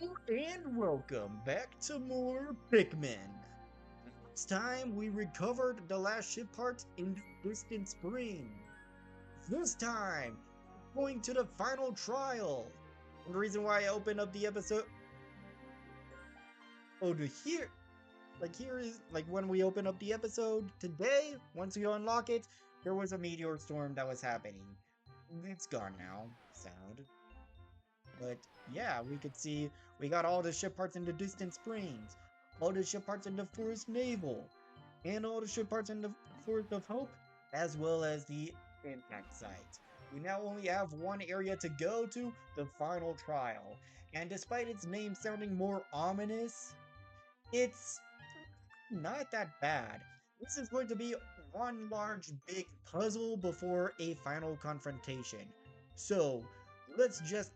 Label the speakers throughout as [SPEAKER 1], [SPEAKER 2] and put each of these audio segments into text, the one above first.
[SPEAKER 1] And welcome back to more Pikmin. It's time we recovered the last ship part in Distant Spring. This time, going to the final trial. And the reason why I opened up the episode. Oh, to here. Here is like when we open up the episode today. Once you unlock it, there was a meteor storm that was happening. It's gone now. Sad. But yeah, we could see we got all the ship parts in the Distant Springs, all the ship parts in the Forest Naval, and all the ship parts in the Forest of Hope, as well as the impact site. We now only have one area to go to, the final trial. And despite its name sounding more ominous, it's not that bad. This is going to be one large big puzzle before a final confrontation. So, let's just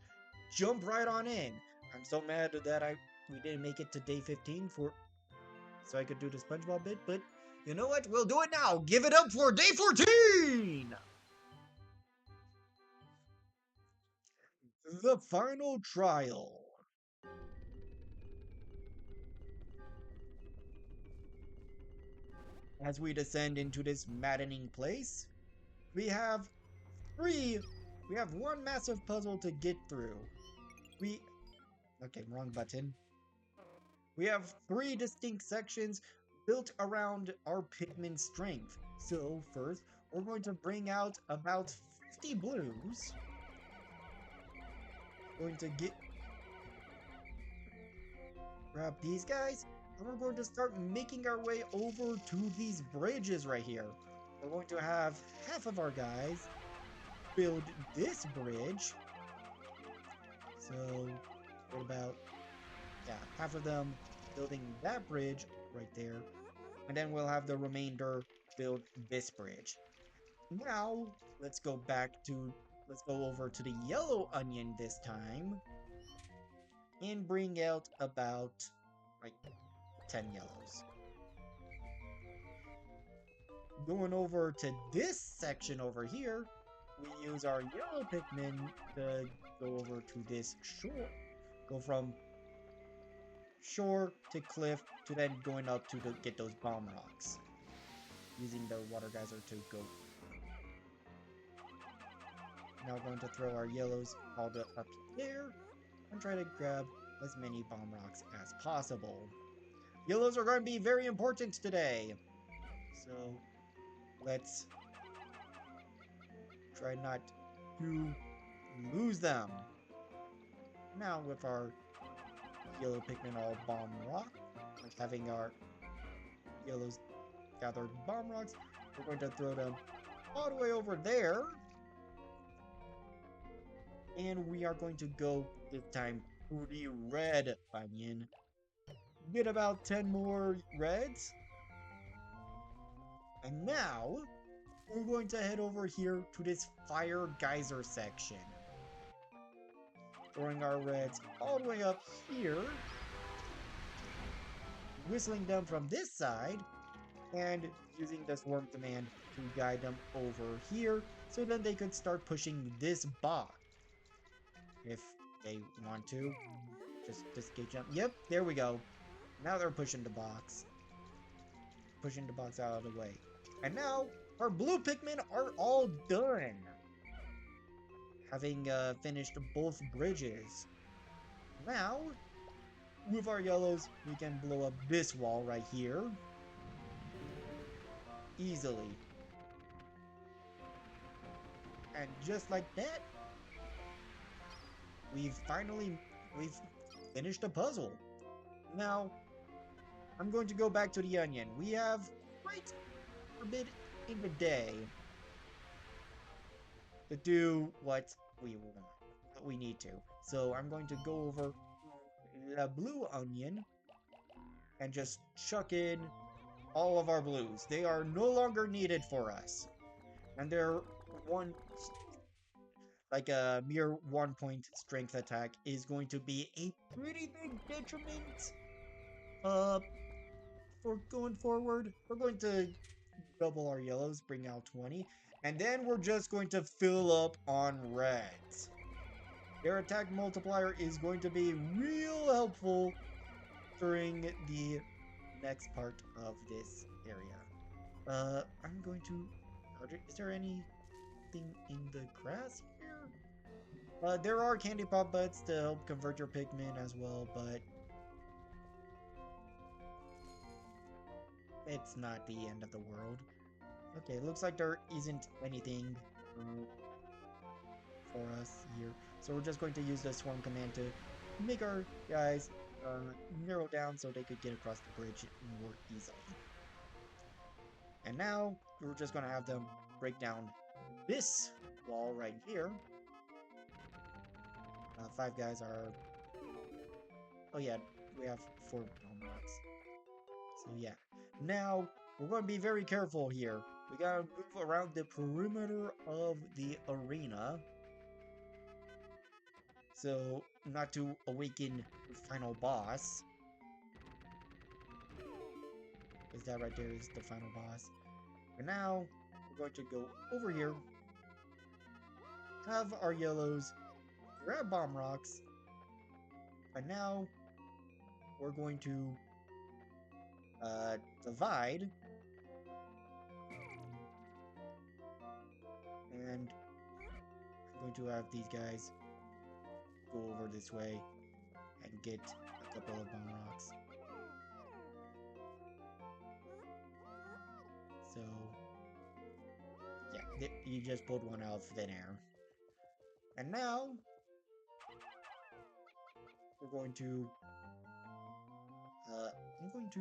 [SPEAKER 1] jump right on in. I'm so mad that we didn't make it to day 15 so I could do the SpongeBob bit, but you know what? We'll do it now. Give it up for day 14. The final trial. As we descend into this maddening place, we have three we have one massive puzzle to get through. We Okay, wrong button. We have three distinct sections built around our Pikmin strength. So first, we're going to bring out about 50 blues. Going to grab these guys, and we're going to start making our way over to these bridges right here. We're going to have half of our guys build this bridge. So, what about, yeah, half of them building that bridge right there. And then we'll have the remainder build this bridge. Now, let's go over to the yellow onion this time. And bring out about, like, 10 yellows. Going over to this section over here, we use our yellow Pikmin to go over to this shore. Go from shore to cliff to then going up to get those bomb rocks. Using the water geyser to go. Now we're going to throw our yellows all the up there and try to grab as many bomb rocks as possible. Yellows are going to be very important today. So let's try not to lose them. Now with our yellow Pikmin all bomb rock, like having our yellows gathered bomb rocks, we're going to throw them all the way over there. And we are going to go this time to the red onion. Get about 10 more reds. And now, we're going to head over here to this fire geyser section. Throwing our reds all the way up here. Whistling them from this side. And using the swarm command to guide them over here. So then they could start pushing this box. If they want to. Just escape jump. Yep, there we go. Now they're pushing the box. Pushing the box out of the way. And now, our blue Pikmin are all done. Having finished both bridges. Now, with our yellows, we can blow up this wall right here. Easily. And just like that, we've finished the puzzle. Now, I'm going to go back to the onion. We have quite a bit in the day to do what we want, what we need to. So I'm going to go over the blue onion and just chuck in all of our blues. They are no longer needed for us. And they're a mere 1 point strength attack is going to be a pretty big detriment for going forward. We're going to double our yellows, bring out 20, and then we're just going to fill up on reds. Their attack multiplier is going to be real helpful during the next part of this area. I'm going to... Is there anything in the grass here? There are candy pop buds to help convert your Pikmin as well, but it's not the end of the world. Okay, looks like there isn't anything for us here. So we're just going to use the swarm command to make our guys narrow down so they could get across the bridge more easily. And now we're just going to have them break down this wall right here. 5 guys are... Oh yeah, we have 4 bomb rocks. So yeah. Now, we're going to be very careful here. We gotta move around the perimeter of the arena. So, not to awaken the final boss. Because that right there is the final boss. And now, we're going to go over here. Have our yellows grab bomb rocks. And now, we're going to divide. And I'm going to have these guys go over this way and get a couple of bomb rocks. So, yeah, you just pulled one out of thin air. And now, we're going to, I'm going to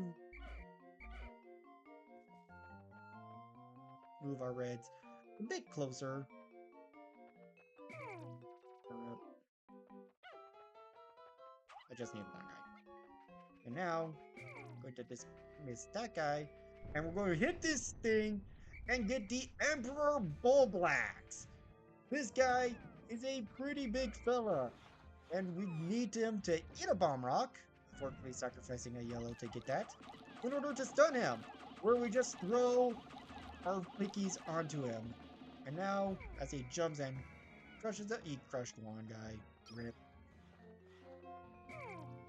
[SPEAKER 1] move our reds a bit closer. I just need one guy. And now, I'm going to dismiss that guy, and we're going to hit this thing and get the Emperor Bulblax. This guy is a pretty big fella, and we need him to eat a bomb rock, unfortunately sacrificing a yellow to get that, in order to stun him, where we just throw our pickies onto him. And now, as he jumps and crushes it, he crushed one guy. Rip.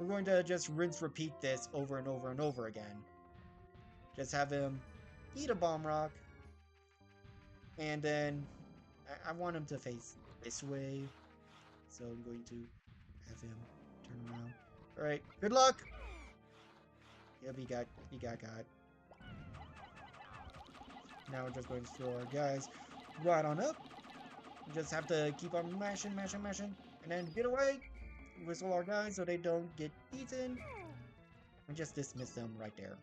[SPEAKER 1] We're going to just rinse repeat this over and over and over again. Just have him eat a bomb rock, and then I want him to face this way, so I'm going to have him turn around. Alright, good luck! Yep, he got. Now we're just going to throw our guys right on up. We just have to keep on mashing, and then get away! Whistle our guys so they don't get eaten. And just dismiss them right there.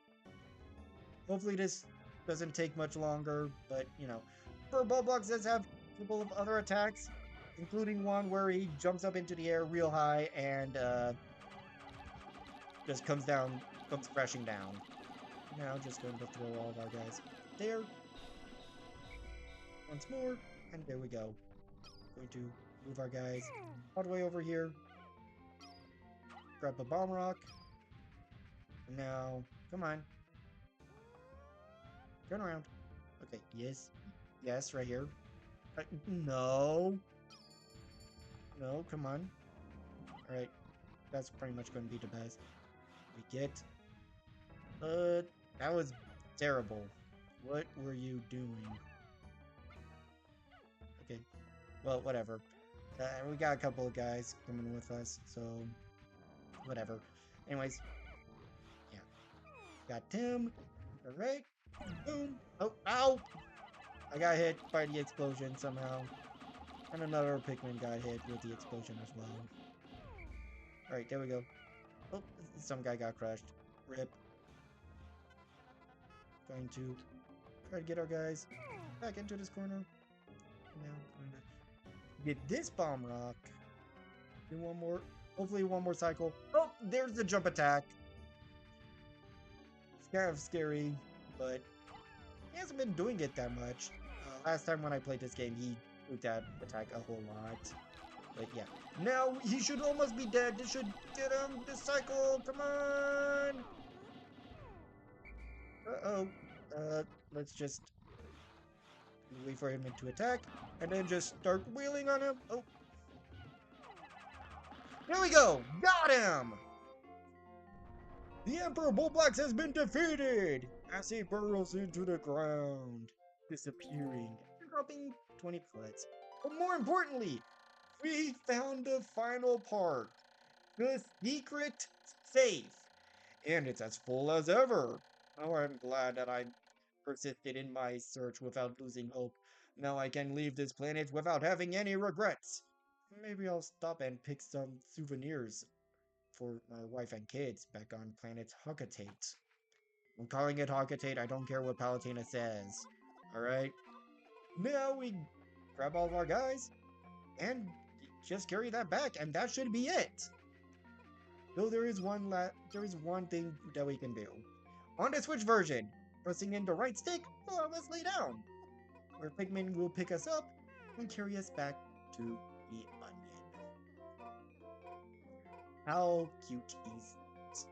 [SPEAKER 1] Hopefully this doesn't take much longer, but, you know. Emperor Bulblax does have a couple of other attacks, including one where he jumps up into the air real high and just comes crashing down. Now just going to throw all of our guys there. Once more, and there we go. Going to move our guys all the way over here. Grab a bomb rock. Now, come on. Turn around. Okay, yes. Yes, right here. No. No, come on. Alright. That's pretty much going to be the best we get. That was terrible. What were you doing? Okay. Well, whatever. We got a couple of guys coming with us, so whatever. Anyways. Yeah. Got Tim. Alright. Boom. Oh, ow! I got hit by the explosion somehow. And another Pikmin got hit with the explosion as well. Alright, there we go. Oh, some guy got crushed. Rip. Going to try to get our guys back into this corner. Now going to get this bomb rock. Do one more. Hopefully one more cycle. Oh, there's the jump attack. It's kind of scary, but he hasn't been doing it that much. Last time when I played this game, he took that attack a whole lot. But yeah. Now he should almost be dead. This should get him. This cycle. Come on. Uh-oh. Let's just wait for him to attack. And then just start wheeling on him. Oh. Here we go! Got him! The Emperor Bulblax has been defeated! As he burrows into the ground, disappearing, dropping 20 foot. But more importantly, we found the final part, the secret safe, and it's as full as ever. Oh, I'm glad that I persisted in my search without losing hope. Now I can leave this planet without having any regrets. Maybe I'll stop and pick some souvenirs for my wife and kids back on planet Hockatate. I'm calling it Hockatate, I don't care what Palutena says. Alright? Now we grab all of our guys and just carry that back, and that should be it. Though there is one thing that we can do. On the Switch version, pressing in the right stick will allow us lay down, where Pikmin will pick us up and carry us back to the onion. How cute is it?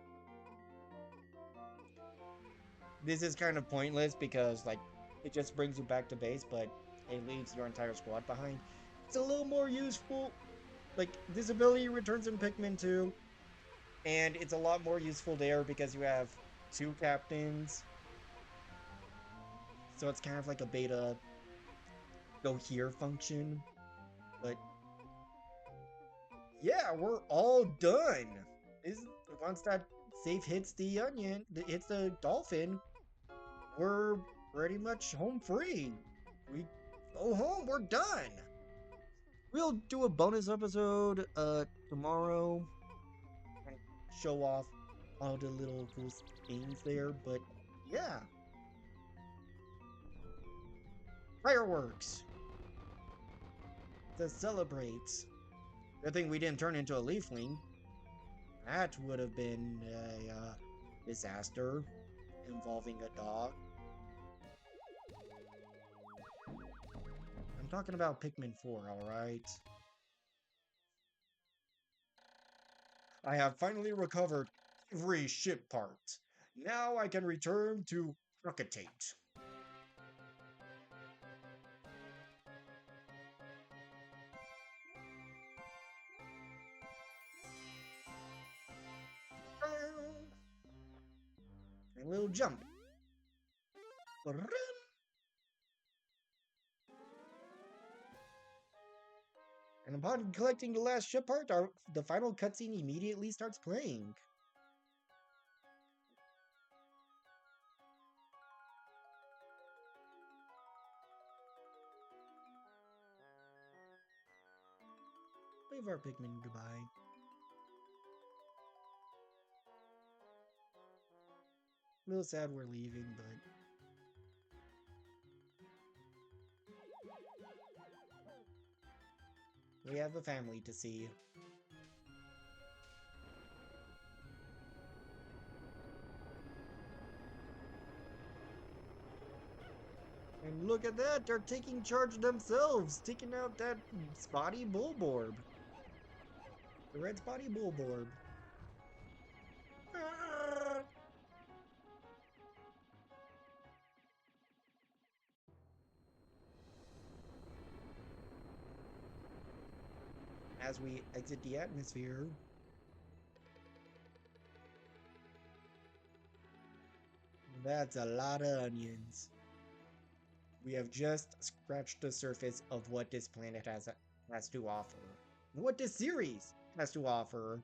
[SPEAKER 1] This is kind of pointless because, like, it just brings you back to base, but it leaves your entire squad behind. It's a little more useful. Like, this ability returns in Pikmin 2, and it's a lot more useful there because you have 2 captains. So it's kind of like a beta go here function. But yeah, we're all done. Once that safe hits the onion, hits the dolphin, we're pretty much home free. We go home, we're done. We'll do a bonus episode tomorrow and show off all the little cool things there, but yeah. Fireworks to celebrate. Good thing we didn't turn into a leafling. That would have been a disaster involving a dog. I'm talking about Pikmin 4, alright? I have finally recovered every ship part. Now I can return to Hockatate. A little jump. And upon collecting the last ship part, the final cutscene immediately starts playing. Wave our Pikmin goodbye. A little sad we're leaving, but we have a family to see. And look at that, they're taking charge themselves, taking out that spotty Bulborb. The red spotty Bulborb. Ah! As we exit the atmosphere, that's a lot of onions. We have just scratched the surface of what this planet has to offer. What this series has to offer.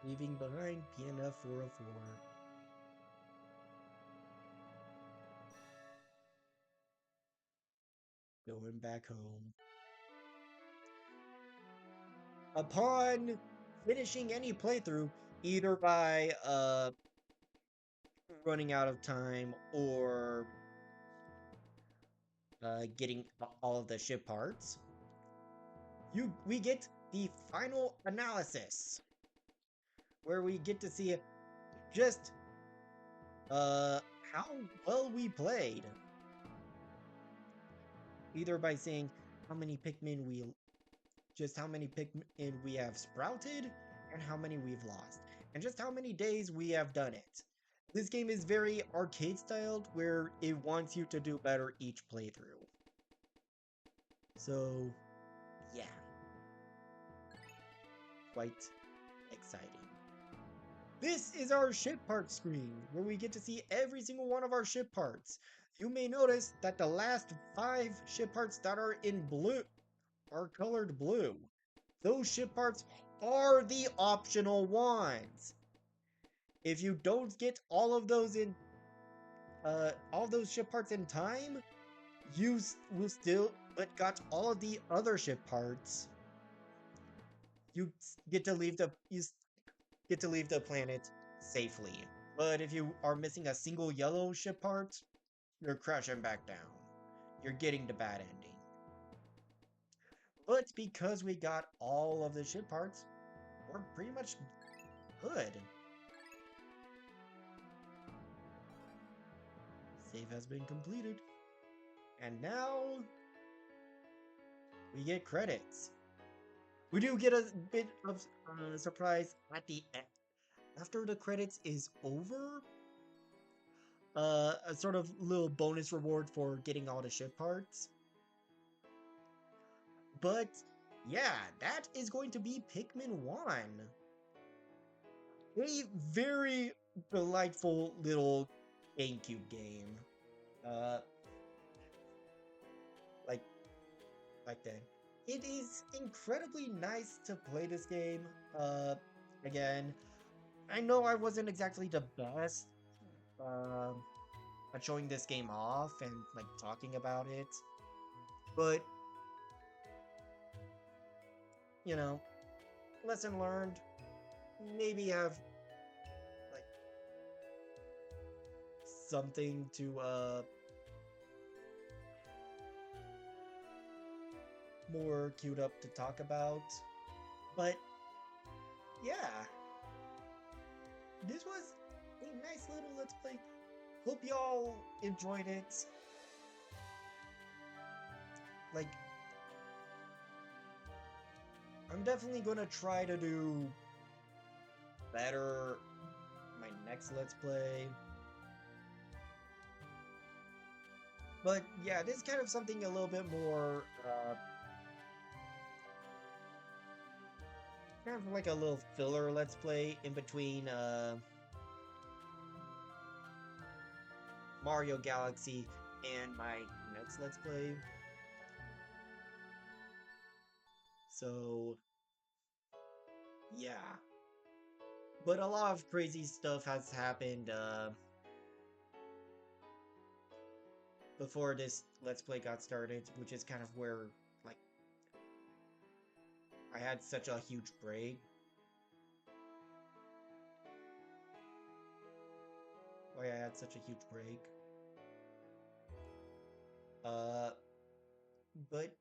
[SPEAKER 1] Leaving behind PNF 404. Going back home. Upon finishing any playthrough, either by running out of time or getting all of the ship parts, we get the final analysis, where we get to see just uh, how well we played. Either by saying how many Pikmin we, just how many Pikmin we have sprouted, and how many we've lost, and just how many days we have done it. This game is very arcade styled, where it wants you to do better each playthrough. So, yeah, quite exciting. This is our ship part screen, where we get to see every single one of our ship parts. You may notice that the last 5 ship parts that are in blue are colored blue. Those ship parts are the optional ones. If you don't get all of those in, all those ship parts in time, you will still, but got all of the other ship parts. You get to leave the, get to leave the planet safely. But if you are missing a single yellow ship part, you're crashing back down. You're getting the bad ending. But because we got all of the ship parts, we're pretty much good. Save has been completed. And now we get credits. We do get a bit of surprise at the end. After the credits is over, a sort of little bonus reward for getting all the ship parts. But yeah, that is going to be Pikmin 1. A very delightful little GameCube game. Uh, like back then. It is incredibly nice to play this game. Again, I know I wasn't exactly the best at showing this game off and like talking about it, but you know, lesson learned. Maybe have like something to more queued up to talk about. But yeah, this was a nice little Let's Play. Hope y'all enjoyed it. Like, I'm definitely gonna try to do better my next Let's Play. But yeah, this is kind of something a little bit more, kind of like a little filler Let's Play in between, Mario Galaxy and my next Let's Play. So, yeah. But a lot of crazy stuff has happened, before this Let's Play got started, which is kind of where, like, I had such a huge break. Why I had such a huge break. But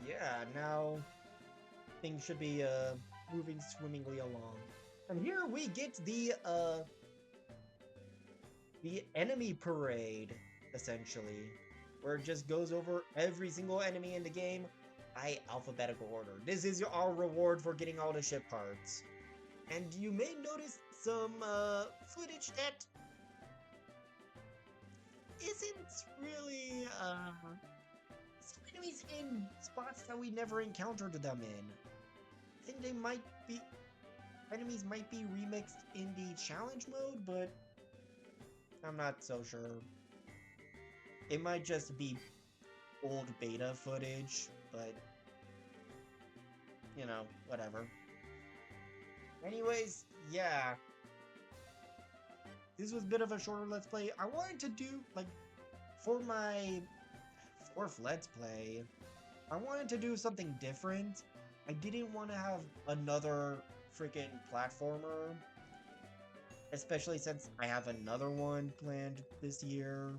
[SPEAKER 1] yeah, now things should be moving swimmingly along. And here we get the enemy parade, essentially, where it just goes over every single enemy in the game by alphabetical order. This is our reward for getting all the ship parts. And you may notice some footage that isn't really some enemies in spots that we never encountered them in. I think they might be enemies might be remixed in the challenge mode, but I'm not so sure. It might just be old beta footage, but you know, whatever. Anyways, yeah. This was a bit of a shorter Let's Play. I wanted to do, like, for my 4th Let's Play, I wanted to do something different. I didn't want to have another freaking platformer, especially since I have another one planned this year.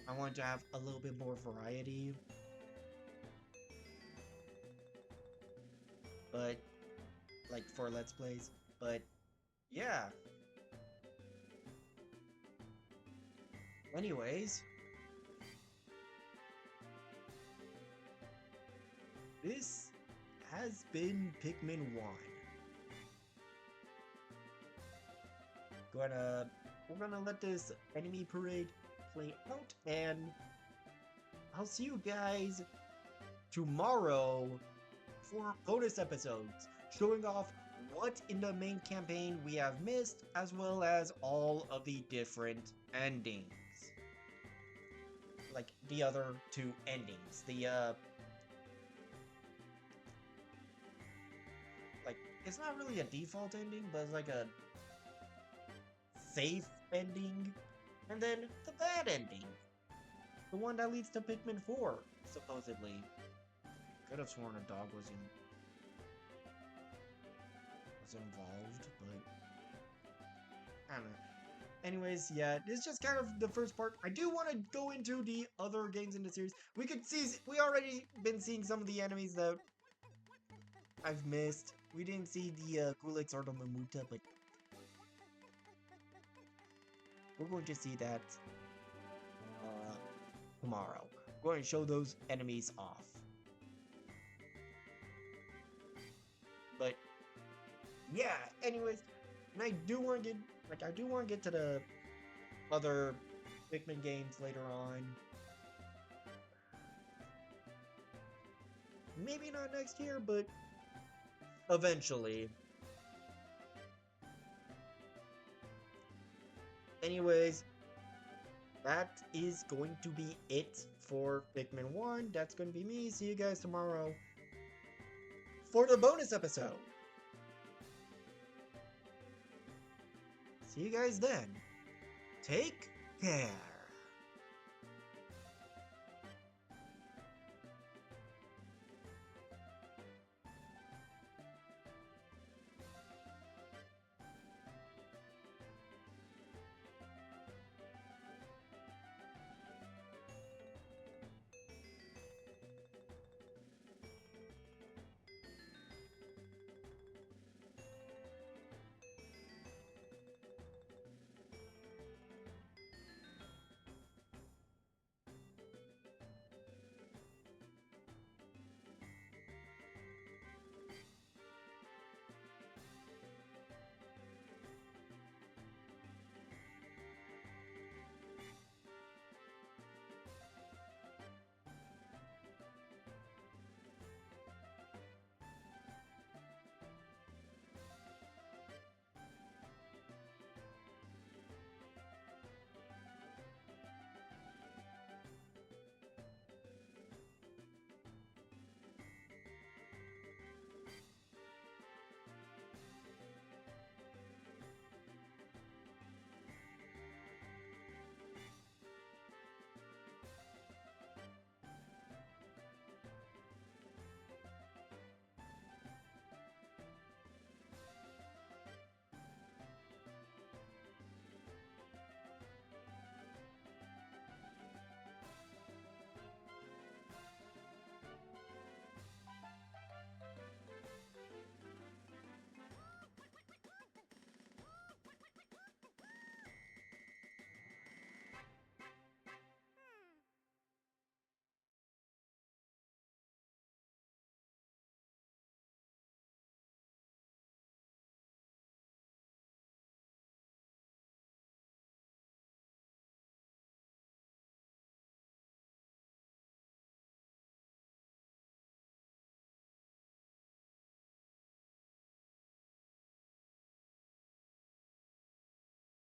[SPEAKER 1] I wanted to have a little bit more variety. But, like, for Let's Plays. But, yeah. Anyways, this has been Pikmin 1. Gonna we're gonna let this enemy parade play out, and I'll see you guys tomorrow for bonus episodes showing off what in the main campaign we have missed, as well as all of the different endings. Like the other two endings. Like, it's not really a default ending, but it's like a safe ending. And then the bad ending. The one that leads to Pikmin 4, supposedly. Could have sworn a dog was involved, but I don't know. Anyways, yeah, it's just kind of the first part. I do want to go into the other games in the series. We already been seeing some of the enemies that I've missed. We didn't see the Gulix or the Mamuta, but we're going to see that tomorrow. We're going to show those enemies off. But yeah, anyways, and I do want to get to the other Pikmin games later on. Maybe not next year, but eventually. Anyways, that is going to be it for Pikmin 1. That's going to be me. See you guys tomorrow for the bonus episode. See you guys then. Take care.